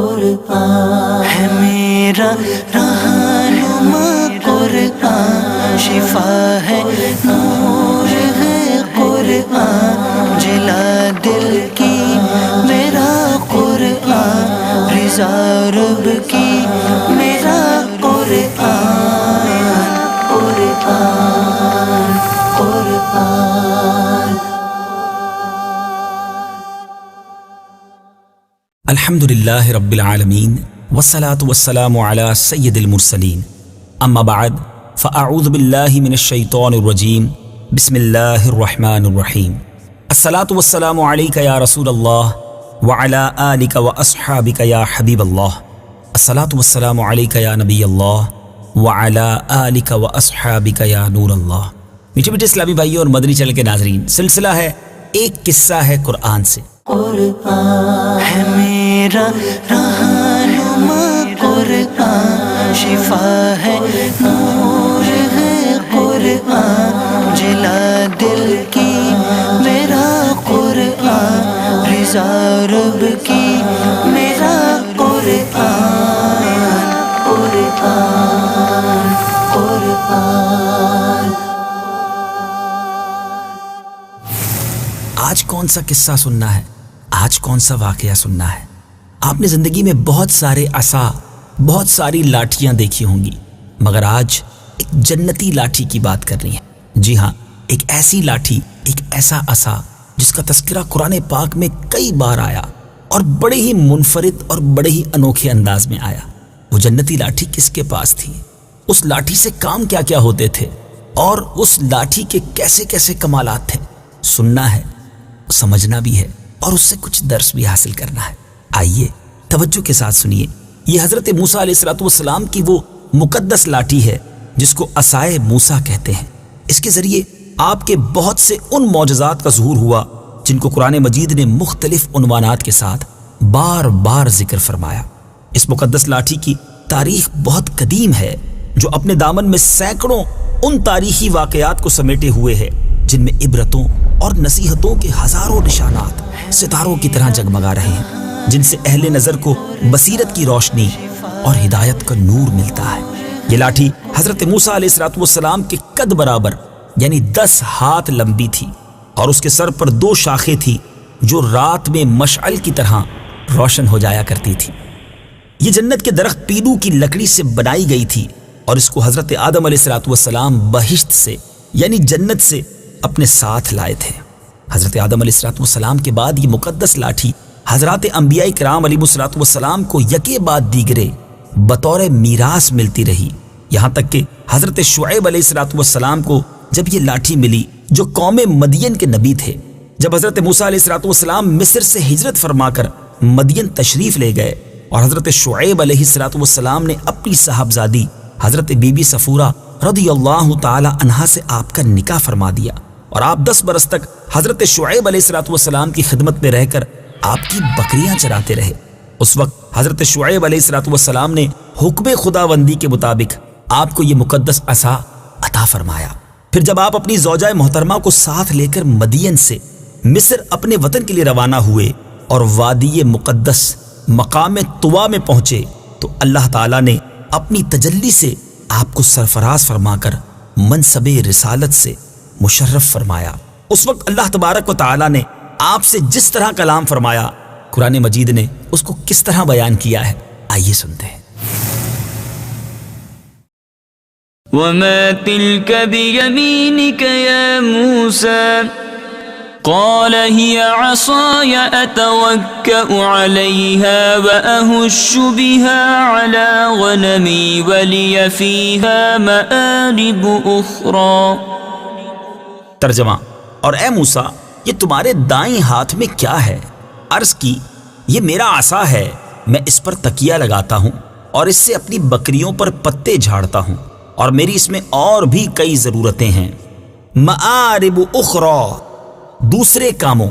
قرآن ہے میرا رہنما قرآن، شفا ہے نور ہے قرآن، جلا دل کی میرا قرآن، رضا رب کی میرا قرآن، قرآن قرآن۔ الحمدللہ رب العالمین والصلاة والسلام علی سید المرسلین، اما بعد فاعوذ باللہ من الشیطان الرجیم، بسم اللہ الرحمن الرحیم۔ الصلاة والسلام علیک یا رسول اللہ وعلی آلک واصحابک یا حبیب اللہ، الصلاة والسلام علیک یا نبی اللہ وعلی آلک واصحابک یا نور اللہ۔ میٹھے میٹھے اسلامی بھائیوں اور مدنی چینل کے ناظرین، سلسلہ ہے ایک قصہ ہے قرآن سے۔ قرآن ہے میرا رہنما قرآن، شفا ہے نور ہے قرآن، جلا دل کی میرا قرآن، رضا رب کی میرا قرآن، قرآن قرآن۔ آج کون سا قصہ سننا ہے؟ آج کون سا واقعہ سننا ہے؟ آپ نے زندگی میں بہت سارے عصا، بہت ساری لاٹھیاں دیکھی ہوں گی، مگر آج ایک جنتی لاٹھی کی بات کرنی ہے۔ جی ہاں، ایک ایسی لاٹھی، ایک ایسا عصا جس کا تذکرہ قرآن پاک میں کئی بار آیا اور بڑے ہی منفرد اور بڑے ہی انوکھے انداز میں آیا۔ وہ جنتی لاٹھی کس کے پاس تھی؟ اس لاٹھی سے کام کیا کیا ہوتے تھے؟ اور اس لاٹھی کے کیسے کیسے کمالات تھے؟ سننا ہے، سمجھنا بھی ہے اور اس سے کچھ درس بھی حاصل کرنا ہے۔ آئیے توجہ کے ساتھ سنیے۔ یہ حضرت موسیٰ علیہ السلام کی وہ مقدس لاٹھی ہے جس کو عصائے موسیٰ کہتے ہیں۔ اس کے ذریعے آپ کے بہت سے ان معجزات کا ظہور ہوا جن کو قرآن مجید نے مختلف عنوانات کے ساتھ بار بار ذکر فرمایا۔ اس مقدس لاٹھی کی تاریخ بہت قدیم ہے، جو اپنے دامن میں سینکڑوں ان تاریخی واقعات کو سمیٹے ہوئے ہے جن میں عبرتوں اور نصیحتوں کے ہزاروں نشانات ستاروں کی طرح جگمگا رہے ہیں، جن سے اہل نظر کو بصیرت کی روشنی اور ہدایت کا نور ملتا ہے۔ یہ لاٹھی حضرت موسیٰ علیہ السلام کے قد برابر یعنی 10 ہاتھ لمبی تھی، اور اس کے سر پر 2 شاخیں تھی جو رات میں مشعل کی طرح روشن ہو جایا کرتی تھی۔ یہ جنت کے درخت پیلو کی لکڑی سے بنائی گئی تھی، اور اس کو حضرت آدم علیہ السلام بہشت سے یعنی جنت سے اپنے ساتھ لائے تھے۔ حضرت آدم علیہ السلام کے بعد یہ مقدس لاٹھی حضرات انبیاء کرام علیہ السلام کو یکے بعد دیگرے بطور میراث ملتی رہی، یہاں تک کہ حضرت شعیب علیہ السلام کو جب یہ لاٹھی ملی جو قوم مدین کے نبی تھے، جب حضرت موسیٰ علیہ السلام مصر سے ہجرت فرما کر مدین تشریف لے گئے اور حضرت شعیب علیہ السلام نے اپنی صاحبزادی حضرت بی بی صفورہ رضی اللہ تعالی عنہا سے آپ کا نکاح فرما دیا، اور آپ 10 برس تک حضرت شعیب علیہ السلام کی خدمت میں رہ کر آپ کی بکریاں چراتے رہے۔ اس وقت حضرت شعیب علیہ السلام نے حکم خداوندی کے مطابق آپ کو یہ مقدس عصا عطا فرمایا۔ پھر جب آپ اپنی زوجہ محترمہ کو ساتھ لے کر مدین سے مصر اپنے وطن کے لیے روانہ ہوئے اور وادی مقدس مقام طوا میں پہنچے، تو اللہ تعالیٰ نے اپنی تجلی سے آپ کو سرفراز فرما کر منصب رسالت سے مشرف فرمایا۔ اس وقت اللہ تبارک و تعالیٰ نے آپ سے جس طرح کلام فرمایا، قرآن مجید نے اس کو کس طرح بیان کیا ہے، آئیے سنتے ہیں۔ وَمَا تِلْكَ بِيَمِينِكَ يَا مُوسَى قال هي عصاي أتوكأ عليها وأهش بها على غنمي ولي فيها مآرب أخرى۔ ترجمہ: اور اے موسیٰ، یہ تمہارے دائیں ہاتھ میں کیا ہے؟ عرض کی، یہ میرا عصا ہے، میں اس پر تکیہ لگاتا ہوں اور اس سے اپنی بکریوں پر پتے جھاڑتا ہوں، اور میری اس میں اور بھی کئی ضرورتیں ہیں۔ مآرب اخرى، دوسرے کاموں۔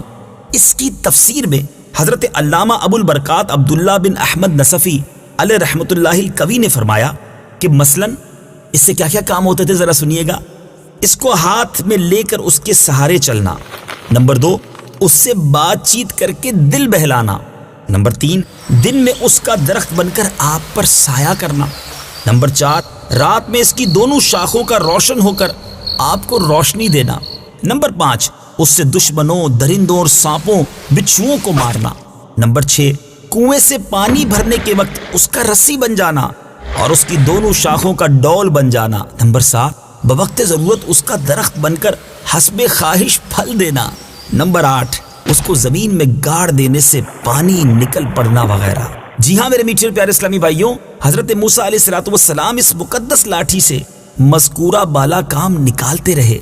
اس کی تفسیر میں حضرت علامہ ابو البرکات عبداللہ بن احمد نصفی علیہ رحمۃ اللہ القوی نے فرمایا کہ مثلاً اس سے کیا کیا کام ہوتے تھے، ذرا سنیے گا۔ اس کو ہاتھ میں لے کر اس کے سہارے چلنا، نمبر 2 اس سے بات چیت کر کے دل بہلانا، نمبر 3 دن میں اس کا درخت بن کر آپ پر سایہ کرنا۔ نمبر 4 رات میں اس کی دونوں شاخوں کا روشن ہو کر آپ کو روشنی دینا۔ نمبر 5 اس سے دشمنوں، درندوں اور سانپوں، بچھوؤں کو مارنا۔ نمبر 6 کنویں سے پانی بھرنے کے وقت اس کا رسی بن جانا اور اس کی دونوں شاخوں کا ڈول بن جانا۔ نمبر 7 بوقت ضرورت اس کا درخت بن کر حسب خواہش پھل دینا۔ نمبر 8 اس کو زمین میں گاڑ دینے سے پانی نکل پڑنا وغیرہ۔ جی ہاں میرے میٹھے پیارے اسلامی بھائیوں، حضرت موسیٰ علیہ السلام اس مقدس لاٹھی سے مذکورہ بالا کام نکالتے رہے،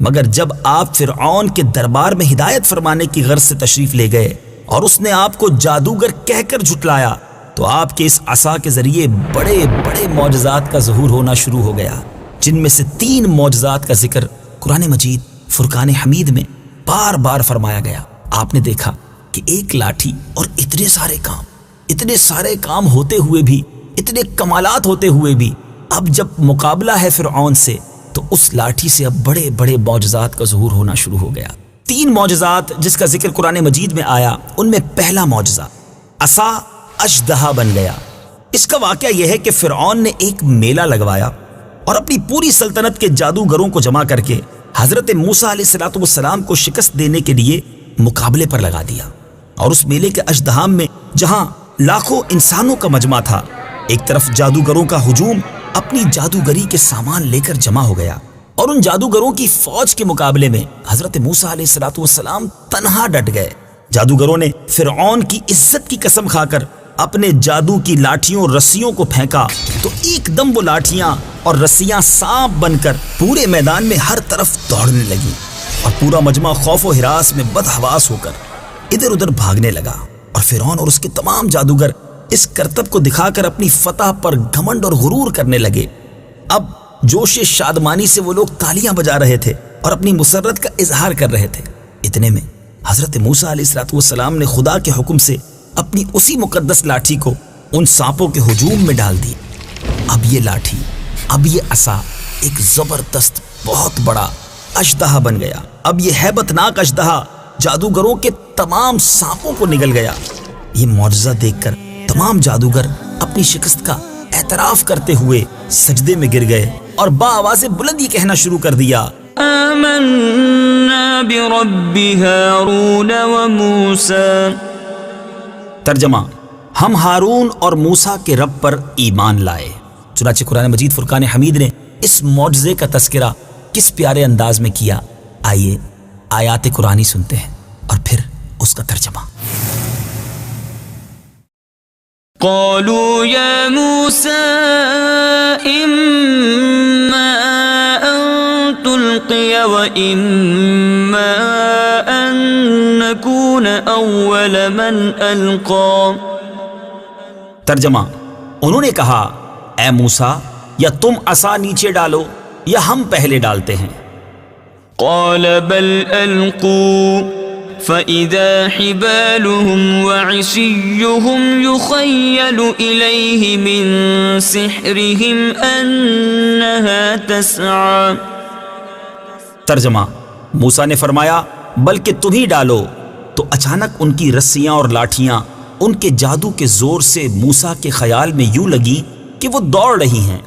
مگر جب آپ فرعون کے دربار میں ہدایت فرمانے کی غرض سے تشریف لے گئے اور اس نے آپ کو جادوگر کہہ کر جھٹلایا تو آپ کے اس عصا کے ذریعے بڑے بڑے معجزات کا ظہور ہونا شروع ہو گیا، جن میں سے 3 معجزات کا ذکر قرآن مجید فرقان حمید میں بار بار فرمایا گیا۔ آپ نے دیکھا کہ ایک لاٹھی اور اتنے سارے کام ہوتے ہوئے بھی، اتنے کمالات ہوتے ہوئے بھی، اب جب مقابلہ ہے فرعون سے تو اس لاٹھی سے اب بڑے بڑے معجزات کا ظہور ہونا شروع ہو گیا۔ 3 معجزات جس کا ذکر قرآن مجید میں آیا، ان میں پہلا معجزہ عصا اژدہا بن گیا۔ اس کا واقعہ یہ ہے کہ فرعون نے ایک میلہ لگوایا اور اپنی پوری سلطنت کے جادوگروں کو جمع کر کے حضرت موسیٰ علیہ السلام کو شکست دینے کے لیے مقابلے پر لگا دیا۔ اور اس میلے کے اژدہام میں جہاں لاکھوں انسانوں کا مجمع تھا، ایک طرف جادوگروں کا ہجوم اپنی جادوگری کے سامان لے کر جمع ہو گیا، اور ان جادوگروں کی فوج کے مقابلے میں حضرت موسیٰ علیہ السلام تنہا ڈٹ گئے۔ جادوگروں نے فرعون کی عزت کی قسم کھا کر اپنے جادو کی لاٹھیوں اور رسیوں کو پھینکا تو ایک دم وہ لاٹھیاں اور رسیاں سانپ بن کر پورے میدان میں ہر طرف دوڑنے لگی، اور پورا مجمع خوف و ہراس میں بدحواس ہو کر ادھر ادھر بھاگنے لگا، اور فرعون اور اس کے تمام جادوگر اس کرتب کو دکھا کر اپنی فتح پر گھمنڈ اور غرور کرنے لگے۔ اب جوش شادمانی سے وہ لوگ تالیاں بجا رہے تھے اور اپنی مسرت کا اظہار کر رہے تھے۔ اتنے میں حضرت موسیٰ علیہ السلام نے خدا کے حکم سے اپنی اسی مقدس لاٹھی کو ان سانپوں کے ہجوم میں ڈال دی۔ اب یہ لاٹھی، اب یہ عصا ایک زبردست بہت بڑا اژدہا بن گیا۔ اب یہ ہیبت ناک اژدہا جادوگروں کے تمام سانپوں کو نگل گیا۔ یہ معجزہ دیکھ کر تمام جادوگر اپنی شکست کا اعتراف کرتے ہوئے سجدے میں گر گئے اور بآواز بلند یہ کہنا شروع کر دیا، آمنا برب ہارون و موسیٰ۔ ترجمہ: ہم ہارون اور موسیٰ کے رب پر ایمان لائے۔ چنانچہ قرآن مجید فرقان حمید نے اس معجزے کا تذکرہ کس پیارے انداز میں کیا، آئیے آیات قرآنی سنتے ہیں اور پھر اس کا ترجمہ۔ قالوا يا موسى إما أن تلقي وإما أن نكون أول من ألقى۔ ترجمہ: انہوں نے کہا، اے موسیٰ، یا تم عصا نیچے ڈالو یا ہم پہلے ڈالتے ہیں۔ قال بل ألقوا فإذا حبالهم وعصيهم يخيل إليه من سحرهم أنها تسعى۔ ترجمہ: موسیٰ نے فرمایا، بلکہ تم ہی ڈالو، تو اچانک ان کی رسیاں اور لاٹھیاں ان کے جادو کے زور سے موسیٰ کے خیال میں یوں لگی کہ وہ دوڑ رہی ہیں۔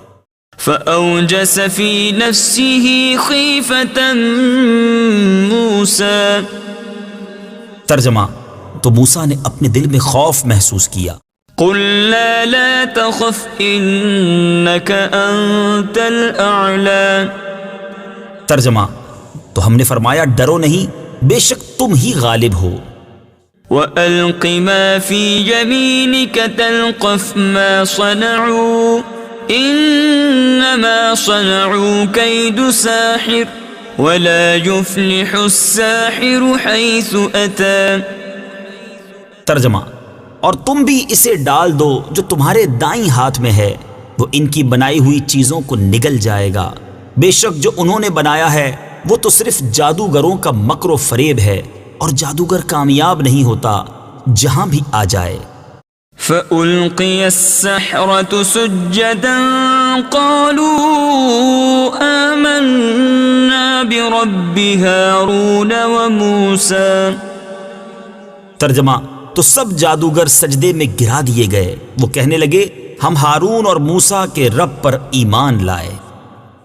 فأوجس في نفسه خيفة موسى۔ ترجمہ: تو موسیٰ نے اپنے دل میں خوف محسوس کیا۔ قلنا لا تخف انك انت الاعلى۔ ترجمہ: تو ہم نے فرمایا، ڈرو نہیں، بے شک تم ہی غالب ہو۔ وَأَلْقِ مَا فِي يَمِينِكَ تَلْقَفْ مَا صَنَعُوا إِنَّمَا صَنَعُوا كَيْدُ سَاحِرٍ وَلَا يُفْلِحُ السَّاحِرُ حَيْثُ أَتَى۔ ترجمہ: اور تم بھی اسے ڈال دو جو تمہارے دائیں ہاتھ میں ہے، وہ ان کی بنائی ہوئی چیزوں کو نگل جائے گا، بے شک جو انہوں نے بنایا ہے وہ تو صرف جادوگروں کا مکر و فریب ہے، اور جادوگر کامیاب نہیں ہوتا جہاں بھی آ جائے۔ فَأُلْقِيَ السَّحْرَةُ سُجَّدًا قَالُوا آمَنَّا بِرَبِّ هَارُونَ وَمُوسَى۔ ترجمہ: تو سب جادوگر سجدے میں گرا دیے گئے۔ وہ کہنے لگے ہم ہارون اور موسیٰ کے رب پر ایمان لائے۔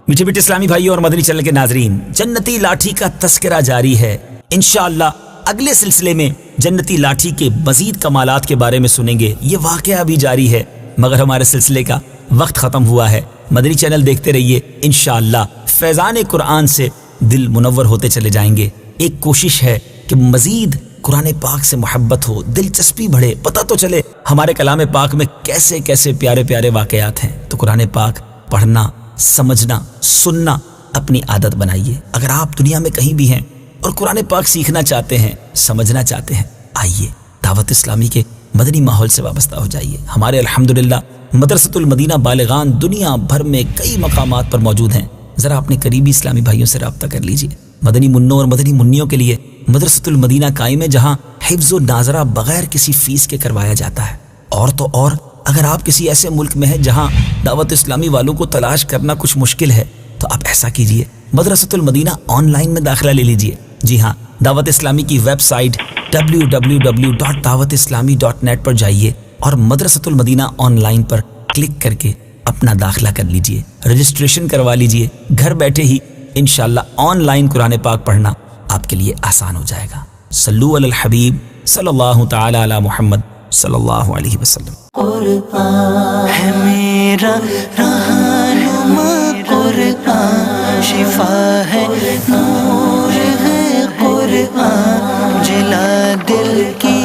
میٹھے میٹھے اسلامی بھائیوں اور مدنی چینل کے ناظرین، جنتی لاٹھی کا تذکرہ جاری ہے۔ انشاءاللہ اگلے سلسلے میں جنتی لاٹھی کے مزید کمالات کے بارے میں سنیں گے۔ یہ واقعہ بھی جاری ہے، مگر ہمارے سلسلے کا وقت ختم ہوا ہے۔ مدنی چینل دیکھتے رہیے، انشاءاللہ فیضان قرآن سے دل منور ہوتے چلے جائیں گے۔ ایک کوشش ہے کہ مزید قرآن پاک سے محبت ہو، دلچسپی بڑھے، پتہ تو چلے ہمارے کلام پاک میں کیسے کیسے پیارے پیارے واقعات ہیں۔ تو قرآن پاک پڑھنا، سمجھنا، سننا اپنی عادت بنائیے۔ اگر آپ دنیا میں کہیں بھی ہیں اور قرآن پاک سیکھنا چاہتے ہیں، سمجھنا چاہتے ہیں، آئیے دعوت اسلامی کے مدنی ماحول سے وابستہ ہو جائیے۔ ہمارے الحمدللہ مدرسۃ المدینہ بالغان دنیا بھر میں کئی مقامات پر موجود ہیں۔ ذرا اپنے قریبی اسلامی بھائیوں سے رابطہ کر لیجئے۔ مدنی منوں اور مدنی منیوں کے لیے مدرسۃ المدینہ قائم ہے، جہاں حفظ و ناظرہ بغیر کسی فیس کے کروایا جاتا ہے۔ اور تو اور اگر آپ کسی ایسے ملک میں ہیں جہاں دعوت اسلامی والوں کو تلاش کرنا کچھ مشکل ہے، تو آپ ایسا کیجئے، مدرسۃ المدینہ آن لائن میں داخلہ لے لیجئے۔ جی ہاں، دعوت اسلامی کی ویب سائٹ www.dawatislami.net پر جائیے اور مدرسۃ المدینہ آن لائن پر کلک کر کے اپنا داخلہ کر لیجئے، رجسٹریشن کروا لیجئے۔ گھر بیٹھے ہی انشاءاللہ آن لائن قرآن پاک پڑھنا آپ کے لیے آسان ہو جائے گا۔ صلو علی الحبیب صلی اللہ تعالی علی محمد صلی اللہ علیہ وسلم۔ قرآن ہے میرا رہنما، قرآن شفا ہے، نور ہے قرآن، جلا دل کی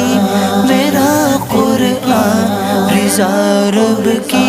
میرا قرآن، رضا رب کی